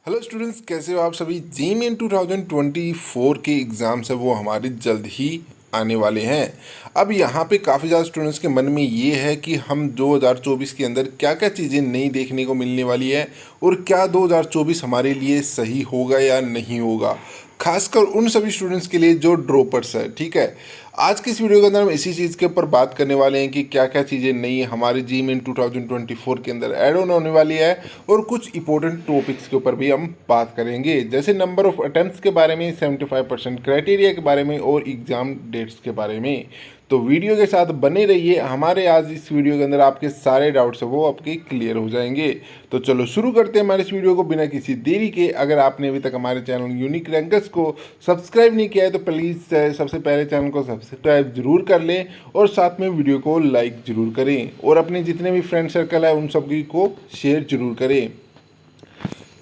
Hello students, कैसे हो आप सभी। जेईई 2024 के एग्ज़ाम्स है वो हमारे जल्द ही आने वाले हैं। अब यहाँ पे काफ़ी ज़्यादा स्टूडेंट्स के मन में ये है कि हम 2024 के अंदर क्या क्या चीज़ें नई देखने को मिलने वाली है और क्या 2024 हमारे लिए सही होगा या नहीं होगा, खासकर उन सभी स्टूडेंट्स के लिए जो ड्रॉपर्स है। ठीक है, आज की इस वीडियो के अंदर हम इसी चीज़ के ऊपर बात करने वाले हैं कि क्या क्या चीज़ें नई हमारे जेईई 2024 के अंदर ऐड ऑन होने वाली है और कुछ इंपॉर्टेंट टॉपिक्स के ऊपर भी हम बात करेंगे, जैसे नंबर ऑफ अटेम्प्ट्स के बारे में, 75% क्राइटेरिया के बारे में और एग्ज़ाम डेट्स के बारे में। तो वीडियो के साथ बने रहिए। हमारे आज इस वीडियो के अंदर आपके सारे डाउट्स है वो आपके क्लियर हो जाएंगे। तो चलो शुरू करते हैं हमारे इस वीडियो को बिना किसी देरी के। अगर आपने अभी तक हमारे चैनल यूनिक रैंकर्स को सब्सक्राइब नहीं किया है तो प्लीज़ सबसे पहले चैनल को सब्सक्राइब जरूर कर लें और साथ में वीडियो को लाइक जरूर करें और अपने जितने भी फ्रेंड सर्कल है उन सभी को शेयर जरूर करें।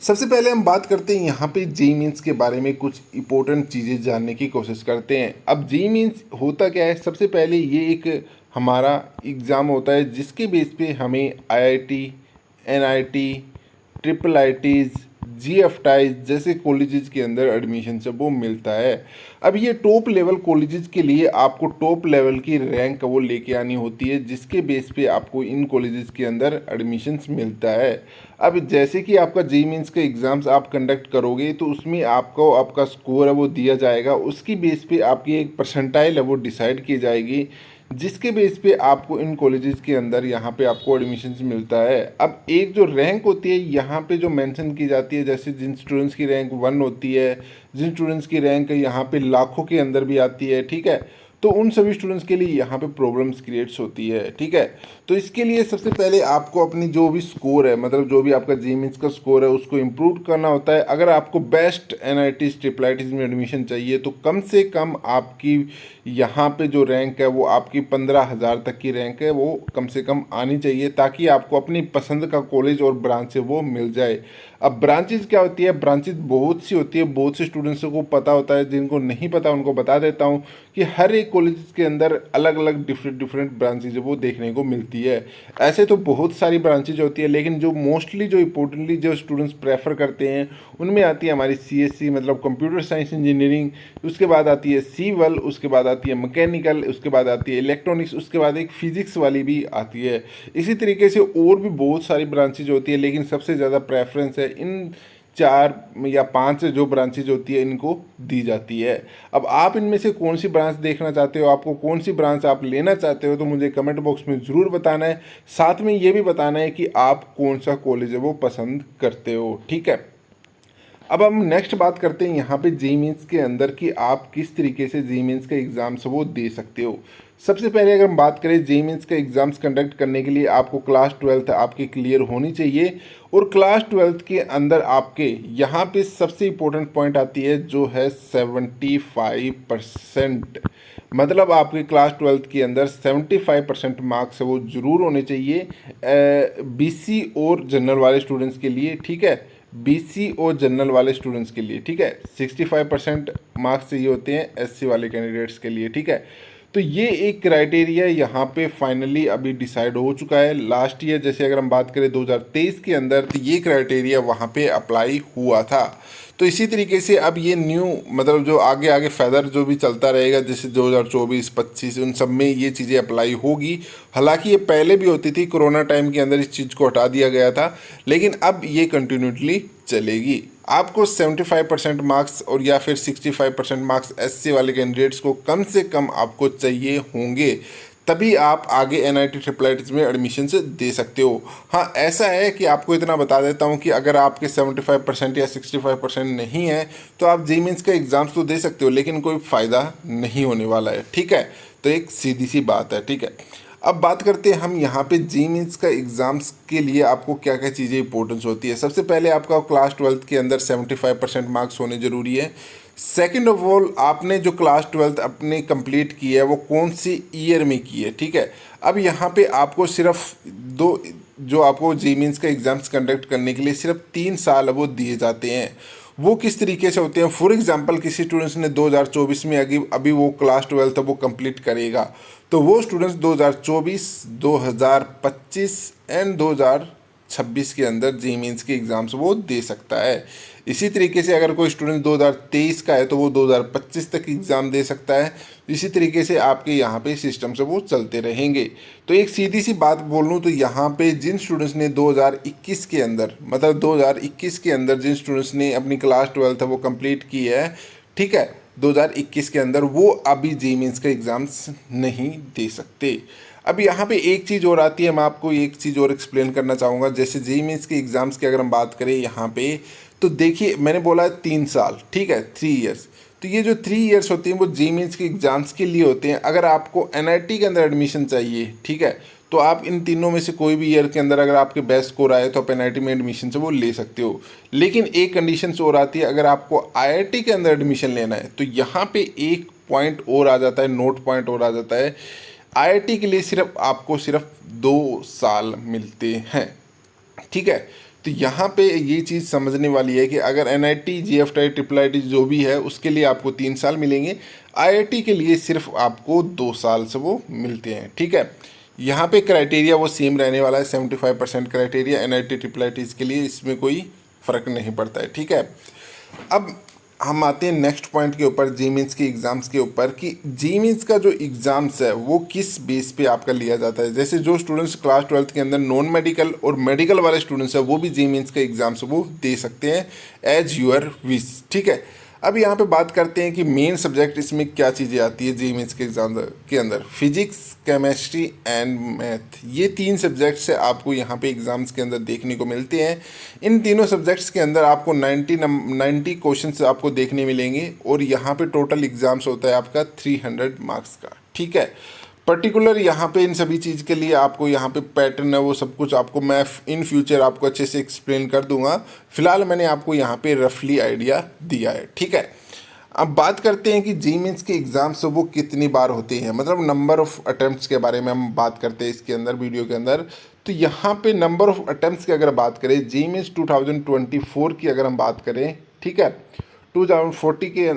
सबसे पहले हम बात करते हैं यहाँ पे जेईई मीन्स के बारे में, कुछ इंपॉर्टेंट चीज़ें जानने की कोशिश करते हैं। अब जेईई मीन्स होता क्या है, सबसे पहले ये एक हमारा एग्ज़ाम होता है जिसके बेस पे हमें आईआईटी, एनआईटी, ट्रिपल आईटीज़, जीएफटाइज जैसे कॉलेजेस के अंदर एडमिशन से वो मिलता है। अब ये टॉप लेवल कॉलेजेस के लिए आपको टॉप लेवल की रैंक वो लेके आनी होती है जिसके बेस पे आपको इन कॉलेजेस के अंदर एडमिशन्स मिलता है। अब जैसे कि आपका जेईई मीन्स का एग्ज़ाम्स आप कंडक्ट करोगे तो उसमें आपको आपका स्कोर है वो दिया जाएगा, उसकी बेस पे आपकी एक परसेंटाइल है वो डिसाइड की जाएगी जिसके बेस पे आपको इन कॉलेजेस के अंदर यहाँ पे आपको एडमिशन्स मिलता है। अब एक जो रैंक होती है यहाँ पे जो मेंशन की जाती है, जैसे जिन स्टूडेंट्स की रैंक 1 होती है, जिन स्टूडेंट्स की रैंक यहाँ पे लाखों के अंदर भी आती है, ठीक है, तो उन सभी स्टूडेंट्स के लिए यहाँ पे प्रॉब्लम्स क्रिएट्स होती है। ठीक है, तो इसके लिए सबसे पहले आपको अपनी जो भी स्कोर है, मतलब जो भी आपका जेईई मीन्स का स्कोर है उसको इम्प्रूव करना होता है। अगर आपको बेस्ट एनआईटीज़, ट्रिपल आईटीज़ में एडमिशन चाहिए तो कम से कम आपकी यहाँ पे जो रैंक है वो आपकी 15,000 तक की रैंक है वो कम से कम आनी चाहिए ताकि आपको अपनी पसंद का कॉलेज और ब्रांच है वो मिल जाए। अब ब्रांचेज क्या होती है, ब्रांचेज बहुत सी होती है, बहुत से स्टूडेंट्स को पता होता है, जिनको नहीं पता उनको बता देता हूँ कि हर एक कॉलेज के अंदर अलग अलग डिफरेंट ब्रांचेज वो देखने को मिलती है। ऐसे तो बहुत सारी ब्रांचेज होती है लेकिन जो मोस्टली जो इंपॉर्टेंटली जो स्टूडेंट्स प्रेफर करते हैं उनमें आती है हमारी सीएससी मतलब कंप्यूटर साइंस इंजीनियरिंग, उसके बाद आती है सिविल, उसके बाद आती है मैकेनिकल, उसके बाद आती है इलेक्ट्रॉनिक्स, उसके बाद एक फिजिक्स वाली भी आती है। इसी तरीके से और भी बहुत सारी ब्रांचेज होती है लेकिन सबसे ज़्यादा प्रेफरेंस है इन 4 या 5 जो ब्रांचेज होती है इनको दी जाती है। अब आप इनमें से कौन सी ब्रांच देखना चाहते हो, आपको कौन सी ब्रांच आप लेना चाहते हो, तो मुझे कमेंट बॉक्स में ज़रूर बताना है। साथ में ये भी बताना है कि आप कौन सा कॉलेज है वो पसंद करते हो। ठीक है, अब हम नेक्स्ट बात करते हैं यहाँ पे जेईई मीन्स के अंदर कि आप किस तरीके से जेईई मीन्स के एग्ज़ाम्स वो दे सकते हो। सबसे पहले अगर हम बात करें जेईई मीन्स के एग्ज़ाम्स कंडक्ट करने के लिए आपको क्लास 12th आपकी क्लियर होनी चाहिए और क्लास 12th के अंदर आपके यहाँ पे सबसे इम्पोर्टेंट पॉइंट आती है जो है 75%। मतलब आपके क्लास 12th के अंदर 75% मार्क्स है वो ज़रूर होने चाहिए बीसी और जनरल वाले स्टूडेंट्स के लिए। ठीक है, बीसी और जनरल वाले स्टूडेंट्स के लिए। ठीक है, 65% मार्क्स चाहिए होते हैं एससी वाले कैंडिडेट्स के लिए। ठीक है, तो ये एक क्राइटेरिया यहाँ पे फाइनली अभी डिसाइड हो चुका है। लास्ट ईयर जैसे अगर हम बात करें 2023 के अंदर तो ये क्राइटेरिया वहाँ पे अप्लाई हुआ था। तो इसी तरीके से अब ये न्यू मतलब जो आगे आगे फैदर जो भी चलता रहेगा जैसे 2024, 25 उन सब में ये चीज़ें अप्लाई होगी। हालांकि ये पहले भी होती थी, कोरोना टाइम के अंदर इस चीज़ को हटा दिया गया था, लेकिन अब ये कंटिन्यूटली चलेगी। आपको 75% मार्क्स और या फिर 65% मार्क्स एससी वाले कैंडिडेट्स को कम से कम आपको चाहिए होंगे, तभी आप आगे एनआईटी ट्रिपल आईटीज़ में एडमिशन से दे सकते हो। हाँ, ऐसा है कि आपको इतना बता देता हूँ कि अगर आपके 75% या 65% नहीं है तो आप जेईई मीन्स का एग्ज़ाम्स तो दे सकते हो लेकिन कोई फ़ायदा नहीं होने वाला है। ठीक है, तो एक सीधी सी बात है। ठीक है, अब बात करते हैं हम यहाँ पे जेईई मीन्स का एग्ज़ाम्स के लिए आपको क्या क्या चीज़ें इंपॉर्टेंस होती है। सबसे पहले आपका क्लास 12th के अंदर 75% मार्क्स होने ज़रूरी है। सेकंड ऑफ ऑल, आपने जो क्लास 12th अपने कंप्लीट की है वो कौन सी ईयर में की है। ठीक है, अब यहाँ पे आपको सिर्फ दो जो आपको जेईई मीन्स का एग्ज़ाम्स कंडक्ट करने के लिए सिर्फ 3 साल वो दिए जाते हैं। वो किस तरीके से होते हैं, फॉर एग्जांपल किसी स्टूडेंट्स ने 2024 में अभी वो क्लास 12th वो कंप्लीट करेगा तो वो स्टूडेंट्स 2024, 2025 एंड 2000 2026 के अंदर जी मीन्स के एग्ज़ाम्स वो दे सकता है। इसी तरीके से अगर कोई स्टूडेंट 2023 का है तो वो 2025 तक एग्ज़ाम दे सकता है। इसी तरीके से आपके यहाँ पे सिस्टम से वो चलते रहेंगे। तो एक सीधी सी बात बोलूँ तो यहाँ पे जिन स्टूडेंट्स ने 2021 के अंदर, मतलब 2021 के अंदर जिन स्टूडेंट्स ने अपनी क्लास 12th है वो कंप्लीट की है, ठीक है, 2021 के अंदर, वो अभी जी मीन्स का एग्ज़ाम्स नहीं दे सकते। अब यहाँ पे एक चीज़ और आती है, मैं आपको एक चीज़ और एक्सप्लेन करना चाहूँगा। जैसे जी मीन्स के एग्ज़ाम्स की अगर हम बात करें यहाँ पे, तो देखिए मैंने बोला है 3 साल, ठीक है, 3 ईयर्स। तो ये जो 3 ईयर्स होती हैं वो जी मीन्स के एग्ज़ाम्स के लिए होते हैं। अगर आपको एनआईटी के अंदर एडमिशन चाहिए, ठीक है, तो आप इन तीनों में से कोई भी ईयर के अंदर अगर आपके बेस्ट स्कोर आए तो आप एनआईटी में एडमिशन से वो ले सकते हो। लेकिन एक कंडीशन और आती है, अगर आपको आईआईटी के अंदर एडमिशन लेना है तो यहाँ पे एक पॉइंट और आ जाता है, नोट पॉइंट और आ जाता है। आईआईटी के लिए सिर्फ 2 साल मिलते हैं, ठीक है। तो यहाँ पे ये चीज़ समझने वाली है कि अगर एनआईटी, जीएफटी, ट्रिपल आईटी जो भी है उसके लिए आपको 3 साल मिलेंगे, आईआईटी के लिए सिर्फ आपको 2 साल से वो मिलते हैं, ठीक है। यहाँ पे क्राइटेरिया वो सेम रहने वाला है, 75% क्राइटेरिया एनआईटी ट्रिपल आईटीज़ के लिए, इसमें कोई फ़र्क नहीं पड़ता है, ठीक है। अब हम आते हैं नेक्स्ट पॉइंट के ऊपर, जी मीन्स के एग्ज़ाम्स के ऊपर, कि जी मीन्स का जो एग्ज़ाम्स है वो किस बेस पे आपका लिया जाता है। जैसे जो स्टूडेंट्स क्लास 12th के अंदर नॉन मेडिकल और मेडिकल वाले स्टूडेंट्स हैं वो भी जी मीन्स के एग्ज़ाम्स वो दे सकते हैं एज यूअर विश, ठीक है। अब यहाँ पे बात करते हैं कि मेन सब्जेक्ट इसमें क्या चीज़ें आती है जी मीन्स के एग्ज़ाम के अंदर। फिजिक्स, केमिस्ट्री एंड मैथ, ये 3 सब्जेक्ट्स से आपको यहाँ पे एग्ज़ाम्स के अंदर देखने को मिलते हैं। इन तीनों सब्जेक्ट्स के अंदर आपको 90 क्वेश्चंस आपको देखने मिलेंगे और यहाँ पे टोटल एग्ज़ाम्स होता है आपका 300 मार्क्स का, ठीक है। पर्टिकुलर यहाँ पे इन सभी चीज़ के लिए आपको यहाँ पे पैटर्न है वो सब कुछ आपको मैं इन फ्यूचर आपको अच्छे से एक्सप्लेन कर दूंगा। फिलहाल मैंने आपको यहाँ पे रफली आइडिया दिया है, ठीक है। अब बात करते हैं कि जी मीन्स के एग्ज़ाम्स वो कितनी बार होते हैं, मतलब नंबर ऑफ़ अटैम्प्ट्स के बारे में हम बात करते हैं इसके अंदर, वीडियो के अंदर। तो यहाँ पे नंबर ऑफ़ अटैम्प्ट्स की अगर बात करें, जी मीन्स 2024 की अगर हम बात करें, ठीक है, 2040 के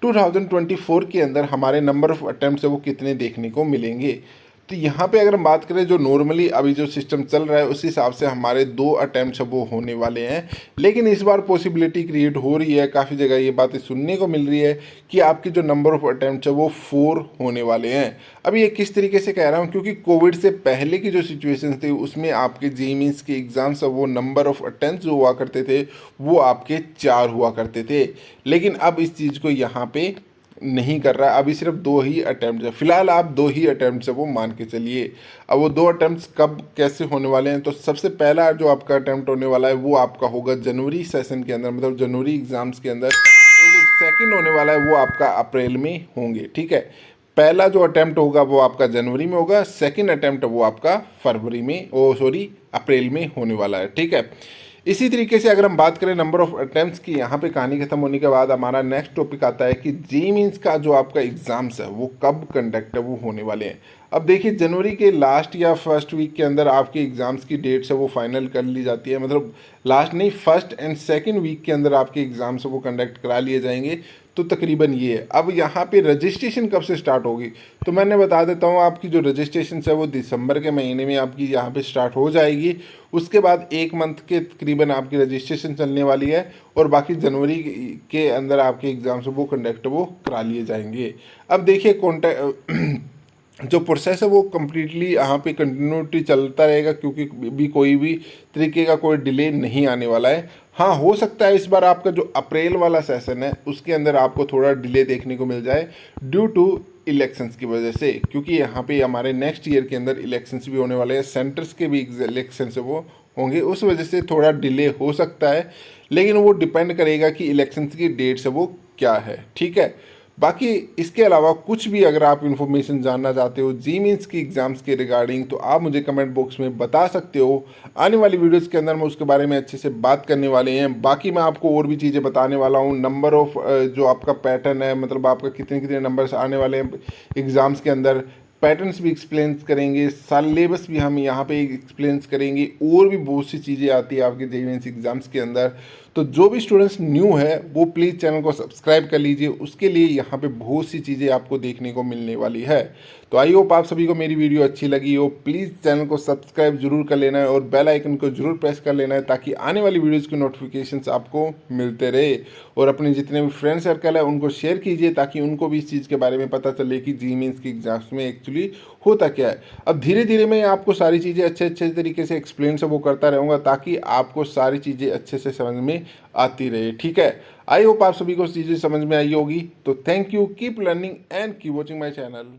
2024 के अंदर हमारे नंबर ऑफ़ अटैम्प्ट्स है वो कितने देखने को मिलेंगे। तो यहाँ पे अगर हम बात करें जो नॉर्मली अभी जो सिस्टम चल रहा है उस हिसाब से हमारे 2 अटैम्प्ट्स वो होने वाले हैं। लेकिन इस बार पॉसिबिलिटी क्रिएट हो रही है, काफ़ी जगह ये बातें सुनने को मिल रही है कि आपके जो नंबर ऑफ़ अटैम्प्ट्स है वो 4 होने वाले हैं। अब ये किस तरीके से कह रहा हूँ, क्योंकि कोविड से पहले की जो सिचुएशन थी उसमें आपके जी मीन्स के एग्ज़ाम्स वो नंबर ऑफ़ अटैम्प्ट्स जो हुआ करते थे वो आपके 4 हुआ करते थे। लेकिन अब इस चीज़ को यहाँ पे नहीं कर रहा है, अभी सिर्फ 2 ही अटैम्प्ट है। फिलहाल आप 2 ही अटैम्प्ट है वो मान के चलिए। अब वो 2 अटैम्प्ट कब कैसे होने वाले हैं, तो सबसे पहला जो आपका अटैम्प्ट होने वाला है वो आपका होगा जनवरी सेशन के अंदर, मतलब जनवरी एग्ज़ाम्स के अंदर। और जो सेकेंड होने वाला है वो आपका अप्रैल में होंगे, ठीक है। पहला जो अटैम्प्ट होगा वो आपका जनवरी में होगा, सेकेंड अटैम्प्ट वो आपका फरवरी में, अप्रैल में होने वाला है, ठीक है। इसी तरीके से अगर हम बात करें नंबर ऑफ अटैम्प्ट्स की, यहाँ पे कहानी खत्म होने के बाद हमारा नेक्स्ट टॉपिक आता है कि जी मीन्स का जो आपका एग्ज़ाम्स है वो कब कंडक्ट है वो होने वाले हैं। अब देखिए जनवरी के लास्ट या फर्स्ट वीक के अंदर आपके एग्ज़ाम्स की डेट्स है वो फाइनल कर ली जाती है, मतलब लास्ट नहीं, फर्स्ट एंड सेकेंड वीक के अंदर आपके एग्ज़ाम्स वो कंडक्ट करा लिए जाएंगे। तो तकरीबन ये है। अब यहाँ पे रजिस्ट्रेशन कब से स्टार्ट होगी, तो मैंने बता देता हूँ, आपकी जो रजिस्ट्रेशन है वो दिसंबर के महीने में आपकी यहाँ पे स्टार्ट हो जाएगी। उसके बाद 1 मंथ के तकरीबन आपकी रजिस्ट्रेशन चलने वाली है और बाकी जनवरी के अंदर आपके एग्ज़ाम्स वो कंडक्ट वो करा लिए जाएंगे। अब देखिए जो प्रोसेस है वो कम्प्लीटली यहाँ पे कंटिन्यूटी चलता रहेगा, क्योंकि भी कोई भी तरीके का कोई डिले नहीं आने वाला है। हाँ, हो सकता है इस बार आपका जो अप्रैल वाला सेशन है उसके अंदर आपको थोड़ा डिले देखने को मिल जाए ड्यू टू इलेक्शंस की वजह से, क्योंकि यहाँ पे हमारे नेक्स्ट ईयर के अंदर इलेक्शंस भी होने वाले हैं, सेंटर्स के भी इलेक्शंस वो होंगे, उस वजह से थोड़ा डिले हो सकता है। लेकिन वो डिपेंड करेगा कि इलेक्शंस की डेट्स है वो क्या है, ठीक है। बाकी इसके अलावा कुछ भी अगर आप इन्फॉर्मेशन जानना चाहते हो जी मीन्स की एग्ज़ाम्स के रिगार्डिंग, तो आप मुझे कमेंट बॉक्स में बता सकते हो। आने वाली वीडियोस के अंदर मैं उसके बारे में अच्छे से बात करने वाले हैं। बाकी मैं आपको और भी चीज़ें बताने वाला हूँ, नंबर ऑफ़ जो आपका पैटर्न है, मतलब आपका कितने कितने नंबर्स आने वाले हैं एग्ज़ाम्स के अंदर, पैटर्न्स भी एक्सप्लेन करेंगे, सिलेबस भी हम यहाँ पे एक्सप्लेन करेंगे, और भी बहुत सी चीज़ें आती है आपके जी मीन्स एग्ज़ाम्स के अंदर। तो जो भी स्टूडेंट्स न्यू है वो प्लीज़ चैनल को सब्सक्राइब कर लीजिए, उसके लिए यहाँ पे बहुत सी चीज़ें आपको देखने को मिलने वाली है। तो आई होप आप सभी को मेरी वीडियो अच्छी लगी हो। प्लीज़ चैनल को सब्सक्राइब जरूर कर लेना है और बेल आइकन को जरूर प्रेस कर लेना है ताकि आने वाली वीडियोज़ की नोटिफिकेशंस आपको मिलते रहे। और अपने जितने भी फ्रेंड सर्कल है उनको शेयर कीजिए ताकि उनको भी इस चीज़ के बारे में पता चले कि जी मीन्स की एग्जाम्स में एक्चुअली होता क्या है। अब धीरे धीरे मैं आपको सारी चीज़ें अच्छे अच्छे तरीके से एक्सप्लेन से वो करता रहूँगा ताकि आपको सारी चीज़ें अच्छे से समझ में आती रहे। ठीक है, आई होप आप सभी को चीज़ें समझ में आई होगी। तो thank you, keep learning and keep watching my channel.